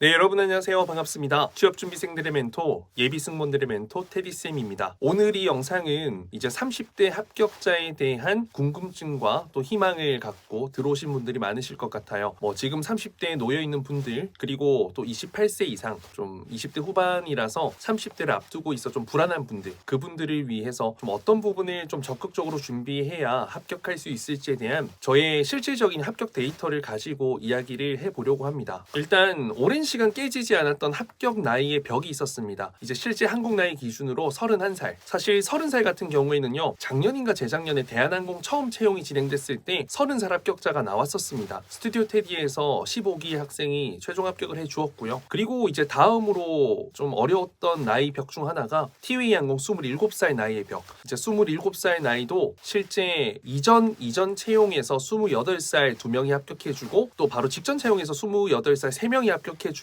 네, 여러분 안녕하세요. 반갑습니다. 취업준비생들의 멘토, 예비승무원들의 멘토 테디쌤입니다. 오늘 이 영상은 이제 30대 합격자에 대한 궁금증과 또 희망을 갖고 들어오신 분들이 많으실 것 같아요. 지금 30대에 놓여있는 분들, 그리고 또 28세 이상, 좀 20대 후반이라서 30대를 앞두고 있어 좀 불안한 분들, 그분들을 위해서 좀 어떤 부분을 좀 적극적으로 준비해야 합격할 수 있을지에 대한 저의 실질적인 합격 데이터를 가지고 이야기를 해보려고 합니다. 일단 오랜 시간 깨지지 않았던 합격 나이의 벽이 있었습니다. 이제 실제 한국 나이 기준으로 31살. 사실 30살 같은 경우에는요, 작년인가 재작년에 대한항공 처음 채용이 진행됐을 때 30살 합격자가 나왔었습니다. 스튜디오 테디에서 15기 학생이 최종 합격을 해주었고요. 그리고 이제 다음으로 좀 어려웠던 나이 벽 중 하나가 티웨이 항공 27살 나이의 벽. 이제 27살 나이도 실제 이전 채용에서 28살 2명이 합격해주고, 또 바로 직전 채용에서 28살 3명이 합격해주면서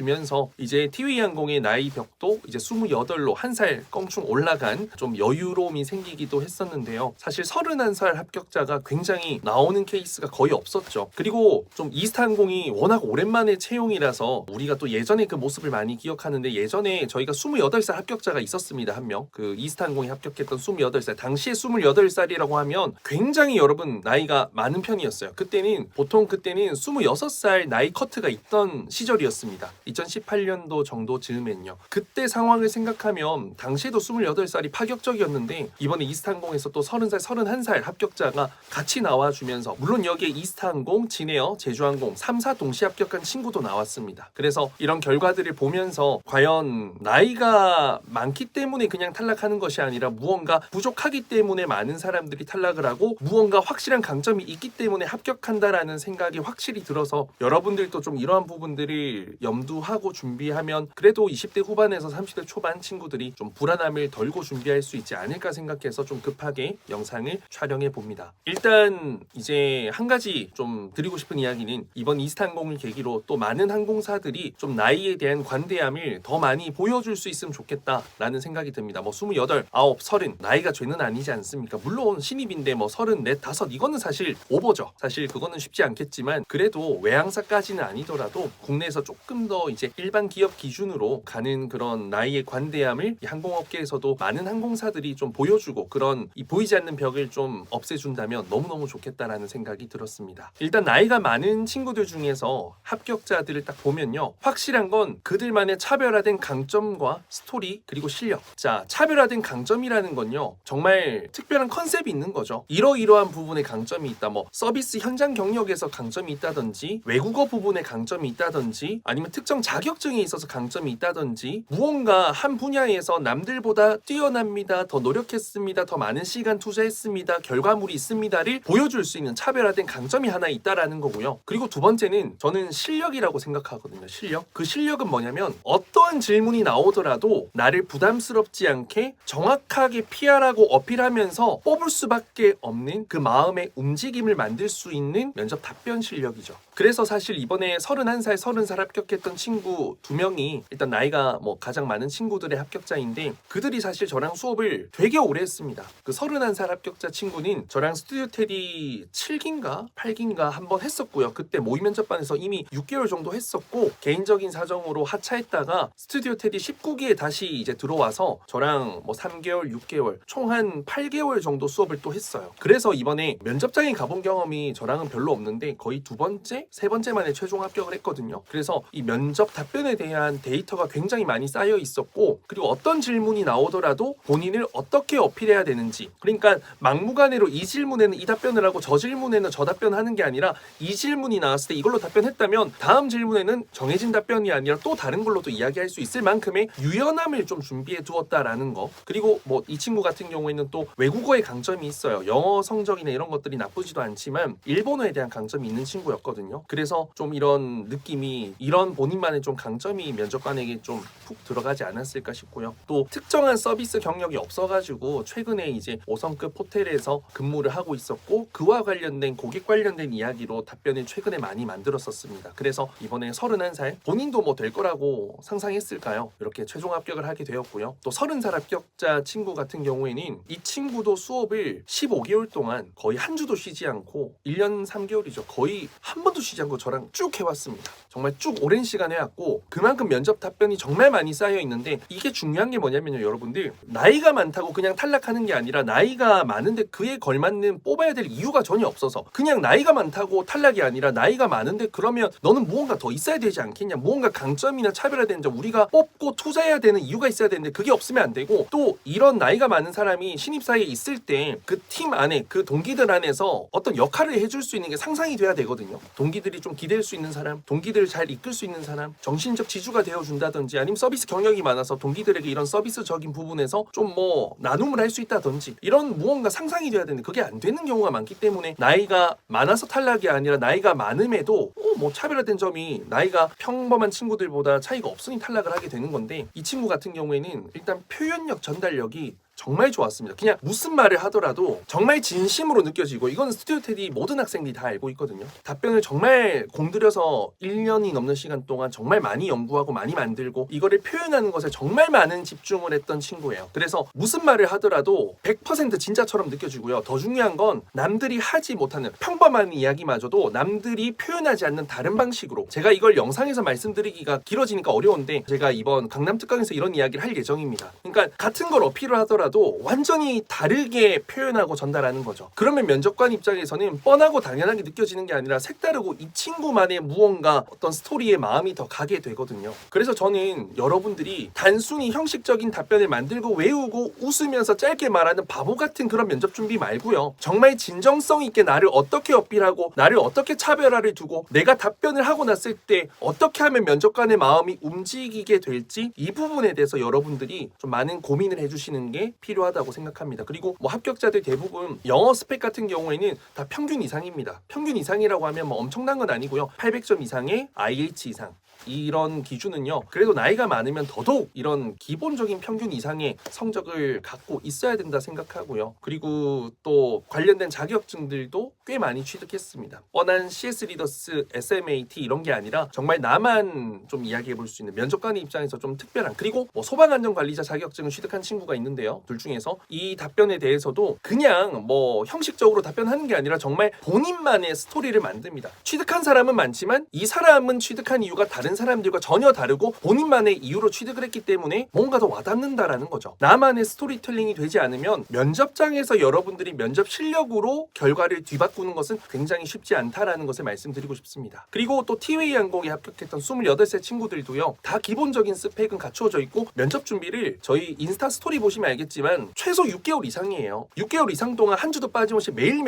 이제 티웨이 항공의 나이 벽도 이제 28로 한 살 껑충 올라간 좀 여유로움이 생기기도 했었는데요. 사실 31살 합격자가 굉장히 나오는 케이스가 거의 없었죠. 그리고 좀 이스타항공이 워낙 오랜만에 채용이라서 우리가 또 예전에 그 모습을 많이 기억하는데, 예전에 저희가 28살 합격자가 있었습니다. 한 명. 그 이스타항공이 합격했던 28살. 당시에 28살이라고 하면 굉장히 여러분 나이가 많은 편이었어요. 그때는 26살 나이 커트가 있던 시절이었습니다. 2018년도 정도 즈음엔요. 그때 상황을 생각하면 당시에도 28살이 파격적이었는데, 이번에 이스타항공에서 또 30살, 31살 합격자가 같이 나와주면서, 물론 여기에 이스타항공, 진에어, 제주항공 3사 동시 합격한 친구도 나왔습니다. 그래서 이런 결과들을 보면서 과연 나이가 많기 때문에 그냥 탈락하는 것이 아니라 무언가 부족하기 때문에 많은 사람들이 탈락을 하고, 무언가 확실한 강점이 있기 때문에 합격한다라는 생각이 확실히 들어서, 여러분들도 좀 이러한 부분들을 염두하고 준비하면 그래도 20대 후반에서 30대 초반 친구들이 좀 불안함을 덜고 준비할 수 있지 않을까 생각해서 좀 급하게 영상을 촬영해 봅니다. 일단 이제 한 가지 좀 드리고 싶은 이야기는, 이번 이스타항공을 계기로 또 많은 항공사들이 좀 나이에 대한 관대함을 더 많이 보여줄 수 있으면 좋겠다라는 생각이 듭니다. 28, 9, 30 나이가 죄는 아니지 않습니까? 물론 신입인데 34, 5 이거는 사실 오버죠. 사실 그거는 쉽지 않겠지만, 그래도 외항사까지는 아니더라도 국내에서 조금 더 이제 일반 기업 기준으로 가는 그런 나이의 관대함을 이 항공업계에서도 많은 항공사들이 좀 보여주고, 그런 이 보이지 않는 벽을 좀 없애준다면 너무너무 좋겠다라는 생각이 들었습니다. 일단 나이가 많은 친구들 중에서 합격자들을 딱 보면요, 확실한 건 그들만의 차별화된 강점과 스토리, 그리고 실력. 자, 차별화된 강점이라는 건요, 정말 특별한 컨셉이 있는 거죠. 이러이러한 부분에 강점이 있다. 서비스 현장 경력에서 강점이 있다든지, 외국어 부분에 강점이 있다든지, 아니면 특정 자격증에 있어서 강점이 있다든지, 무언가 한 분야에서 남들보다 뛰어납니다, 더 노력했습니다, 더 많은 시간 투자했습니다, 결과물이 있습니다를 보여줄 수 있는 차별화된 강점이 하나 있다라는 거고요. 그리고 두 번째는 저는 실력이라고 생각하거든요. 실력. 그 실력은 뭐냐면, 어떠한 질문이 나오더라도 나를 부담스럽지 않게 정확하게 PR하고 어필하면서 뽑을 수밖에 없는 그 마음의 움직임을 만들 수 있는 면접 답변 실력이죠. 그래서 사실 이번에 31살, 30살 합격했던 친구 2명이 일단 나이가 가장 많은 친구들의 합격자인데, 그들이 사실 저랑 수업을 되게 오래 했습니다. 그 31살 합격자 친구는 저랑 스튜디오 테디 7기인가 8기인가 한번 했었고요. 그때 모의 면접반에서 이미 6개월 정도 했었고, 개인적인 사정으로 하차했다가 스튜디오 테디 19기에 다시 이제 들어와서 저랑 3개월, 6개월 총 한 8개월 정도 수업을 또 했어요. 그래서 이번에 면접장에 가본 경험이 저랑은 별로 없는데 거의 2번째, 3번째 만에 최종 합격을 했거든요. 그래서 이 면접 답변에 대한 데이터가 굉장히 많이 쌓여 있었고, 그리고 어떤 질문이 나오더라도 본인을 어떻게 어필해야 되는지, 그러니까 막무가내로 이 질문에는 이 답변을 하고 저 질문에는 저 답변을 하는 게 아니라, 이 질문이 나왔을 때 이걸로 답변했다면 다음 질문에는 정해진 답변이 아니라 또 다른 걸로도 이야기할 수 있을 만큼의 유연함을 좀 준비해 두었다라는 거. 그리고 이 친구 같은 경우에는 또 외국어의 강점이 있어요. 영어 성적이나 이런 것들이 나쁘지도 않지만 일본어에 대한 강점이 있는 친구였거든요. 그래서 좀 이런 느낌이, 이런 본인만의 좀 강점이 면접관에게 좀 푹 들어가지 않았을까 싶고요. 또 특정한 서비스 경력이 없어가지고 최근에 이제 5성급 호텔에서 근무를 하고 있었고, 그와 관련된 고객 관련된 이야기로 답변을 최근에 많이 만들었었습니다. 그래서 이번에 31살, 본인도 될 거라고 상상했을까요? 이렇게 최종 합격을 하게 되었고요. 또 30살 합격자 친구 같은 경우에는 이 친구도 수업을 15개월 동안 거의 한 주도 쉬지 않고, 1년 3개월이죠. 거의 한 번도 쉬지 않고 저랑 쭉 해왔습니다. 정말 쭉 오랜 시간 시간 해왔고 그만큼 면접 답변이 정말 많이 쌓여 있는데 이게 중요한 게 뭐냐면요, 여러분들 나이가 많다고 그냥 탈락하는 게 아니라 나이가 많은데 그에 걸맞는 뽑아야 될 이유가 전혀 없어서 그냥 나이가 많다고 탈락이 아니라 나이가 많은데 그러면 너는 무언가 더 있어야 되지 않겠냐, 무언가 강점이나 차별화된 점 우리가 뽑고 투자해야 되는 이유가 있어야 되는데 그게 없으면 안 되고, 또 이런 나이가 많은 사람이 신입사회에 있을 때 그 팀 안에 그 동기들 안에서 어떤 역할을 해줄 수 있는 게 상상이 돼야 되거든요. 동기들이 좀 기댈 수 있는 사람, 동기들을 잘 이끌 수 있는 사람, 정신적 지주가 되어준다든지 아니면 서비스 경력이 많아서 동기들에게 이런 서비스적인 부분에서 좀 뭐 나눔을 할 수 있다든지 이런 무언가 상상이 돼야 되는데 그게 안 되는 경우가 많기 때문에 나이가 많아서 탈락이 아니라 나이가 많음에도 뭐 차별화된 점이 나이가 평범한 친구들보다 차이가 없으니 탈락을 하게 되는 건데, 이 친구 같은 경우에는 일단 표현력, 전달력이 정말 좋았습니다. 그냥 무슨 말을 하더라도 정말 진심으로 느껴지고, 이건 스튜디오 테디 모든 학생들이 다 알고 있거든요. 답변을 정말 공들여서 1년이 넘는 시간 동안 정말 많이 연구하고 많이 만들고 이거를 표현하는 것에 정말 많은 집중을 했던 친구예요. 그래서 무슨 말을 하더라도 100% 진짜처럼 느껴지고요. 더 중요한 건 남들이 하지 못하는 평범한 이야기마저도 남들이 표현하지 않는 다른 방식으로, 제가 이걸 영상에서 말씀드리기가 길어지니까 어려운데 제가 이번 강남 특강에서 이런 이야기를 할 예정입니다. 그러니까 같은 걸 어필을 하더라도 완전히 다르게 표현하고 전달하는 거죠. 그러면 면접관 입장에서는 뻔하고 당연하게 느껴지는 게 아니라 색다르고 이 친구만의 무언가 어떤 스토리에 마음이 더 가게 되거든요. 그래서 저는 여러분들이 단순히 형식적인 답변을 만들고 외우고 웃으면서 짧게 말하는 바보 같은 그런 면접 준비 말고요, 정말 진정성 있게 나를 어떻게 어필하고 나를 어떻게 차별화를 두고 내가 답변을 하고 났을 때 어떻게 하면 면접관의 마음이 움직이게 될지, 이 부분에 대해서 여러분들이 좀 많은 고민을 해주시는 게 필요하다고 생각합니다. 그리고 뭐 합격자들 대부분 영어 스펙 같은 경우에는 다 평균 이상입니다. 평균 이상이라고 하면 뭐 엄청난 건 아니고요. 800점 이상의 IH 이상, 이런 기준은요, 그래도 나이가 많으면 더더욱 이런 기본적인 평균 이상의 성적을 갖고 있어야 된다 생각하고요. 그리고 또 관련된 자격증들도 꽤 많이 취득했습니다. 뻔한 CS 리더스, SMAT 이런 게 아니라 정말 나만 좀 이야기해 볼 수 있는 면접관 입장에서 좀 특별한, 그리고 뭐 소방안전관리자 자격증을 취득한 친구가 있는데요. 둘 중에서 이 답변에 대해서도 그냥 뭐 형식적으로 답변하는 게 아니라 정말 본인만의 스토리를 만듭니다. 취득한 사람은 많지만 이 사람은 취득한 이유가 다른 사람들과 전혀 다르고 본인만의 이유로 취득을 했기 때문에 뭔가 더 와닿는다라는 거죠. 나만의 스토리텔링이 되지 않으면 면접장에서 여러분들이 면접 실력으로 결과를 뒤바꾸는 것은 굉장히 쉽지 않다라는 것을 말씀드리고 싶습니다. 그리고 또 티웨이 항공에 합격했던 28세 친구들도요, 다 기본적인 스펙은 갖추어져 있고 면접 준비를 저희 인스타 스토리 보시면 알겠지만 최소 6개월 이상이에요. 6개월 이상 동안 한 주도 빠짐없이 매일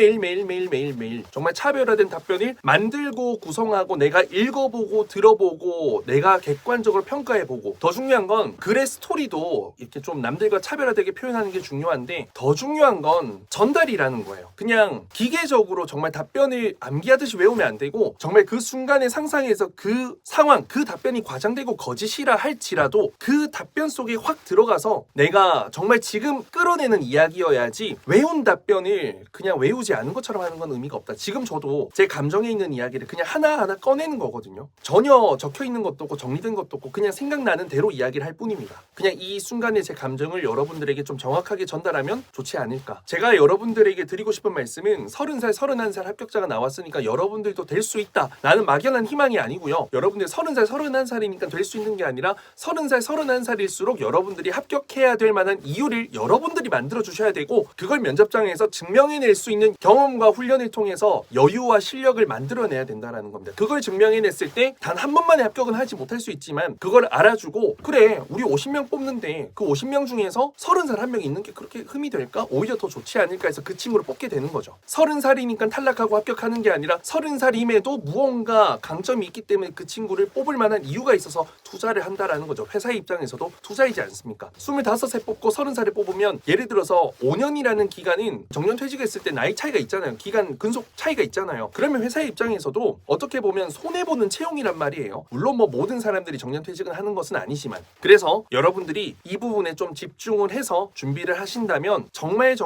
정말 차별화된 답변을 만들고 구성하고 내가 읽어보고 들어보고 내가 객관적으로 평가해보고, 더 중요한 건 글의 스토리도 이렇게 좀 남들과 차별화되게 표현하는 게 중요한데 더 중요한 건 전달이라는 거예요. 그냥 기계적으로 정말 답변을 암기하듯이 외우면 안 되고 정말 그 순간의 상상에서 그 상황, 그 답변이 과장되고 거짓이라 할지라도 그 답변 속에 확 들어가서 내가 정말 지금 끌어내는 이야기여야지 외운 답변을 그냥 외우지 않은 것처럼 하는 건 의미가 없다. 지금 저도 제 감정에 있는 이야기를 그냥 하나하나 꺼내는 거거든요. 전혀 적혀있는 것도 없고 정리된 것도 없고 그냥 생각나는 대로 이야기를 할 뿐입니다. 그냥 이 순간의 제 감정을 여러분들에게 좀 정확하게 전달하면 좋지 않을까. 제가 여러분들에게 드리고 싶은 말씀은 30살, 31살 합격자가 나왔으니까 여러분들도 될 수 있다. 나는 막연한 희망이 아니고요. 여러분들 30살, 31살이니까 될 수 있는 게 아니라 30살, 31살일수록 여러분들이 합격해야 될 만한 이유를 여러분들이 만들어 주셔야 되고, 그걸 면접장에서 증명해낼 수 있는 경험과 훈련을 통해서 여유와 실력을 만들어내야 된다는 겁니다. 그걸 증명해냈을 때 단 한 번만에 합격은 하지 못할 수 있지만 그걸 알아주고, 그래 우리 50명 뽑는데 그 50명 중에서 30살 한 명 있는 게 그렇게 흠이 될까? 오히려 더 좋지 않을까 해서 그 친구를 뽑게 되는 거죠. 30살이니까 탈락하고 합격하는 게 아니라 30살임에도 무언가 강점이 있기 때문에 그 친구를 뽑을 만한 이유가 있어서 투자를 한다라는 거죠. 회사의 입장에서도 투자이지 않습니까? 25세 뽑고 30살에 뽑으면 예를 들어서 5년이라는 기간은 정년퇴직했을 때 나이 차이가 있잖아요. 기간 근속 차이가 있잖아요. 그러면 회사의 입장에서도 어떻게 보면 손해보는 채용이란 말이에요. 물론 뭐 모든 사람들이 정년퇴직을 하는 것은 아니지만, 그래서 여러분들이 이 부분에 좀 집중을 해서 준비를 하신다면 정말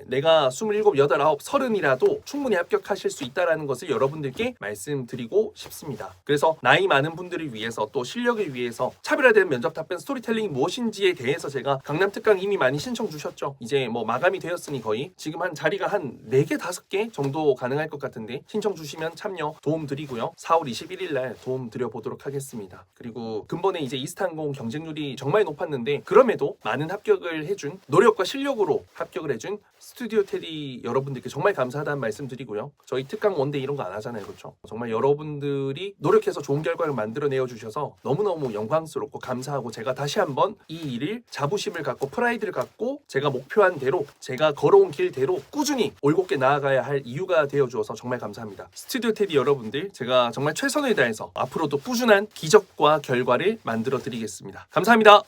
내가 27, 8, 9, 30이라도 충분히 합격하실 수 있다는 것을 여러분들께 말씀드리고 싶습니다. 그래서 나이 많은 분들을 위해서 또 실력을 하기 위해서 차별화된 면접 답변 스토리텔링이 무엇인지에 대해서 제가 강남 특강 이미 많이 신청 주셨죠. 이제 뭐 마감이 되었으니 거의 지금 한 자리가 한 4개 5개 정도 가능할 것 같은데 신청 주시면 참여 도움 드리고요. 4월 21일 날 도움 드려보도록 하겠습니다. 그리고 근본에 이제 이스타항공 경쟁률이 정말 높았는데 그럼에도 많은 합격을 해준 노력과 실력으로 합격을 해준 스튜디오 테디 여러분들께 정말 감사하다는 말씀 드리고요. 저희 특강 원데 이런 거 안 하잖아요. 그렇죠? 정말 여러분들이 노력해서 좋은 결과를 만들어내어 주셔서 너무너무 영광스럽고 감사하고 제가 다시 한번 이 일을 자부심을 갖고 프라이드를 갖고 제가 목표한 대로 제가 걸어온 길대로 꾸준히 올곧게 나아가야 할 이유가 되어 주어서 정말 감사합니다. 스튜디오 테디 여러분들 제가 정말 최선을 다해서 앞으로도 꾸준한 기적과 결과를 만들어 드리겠습니다. 감사합니다.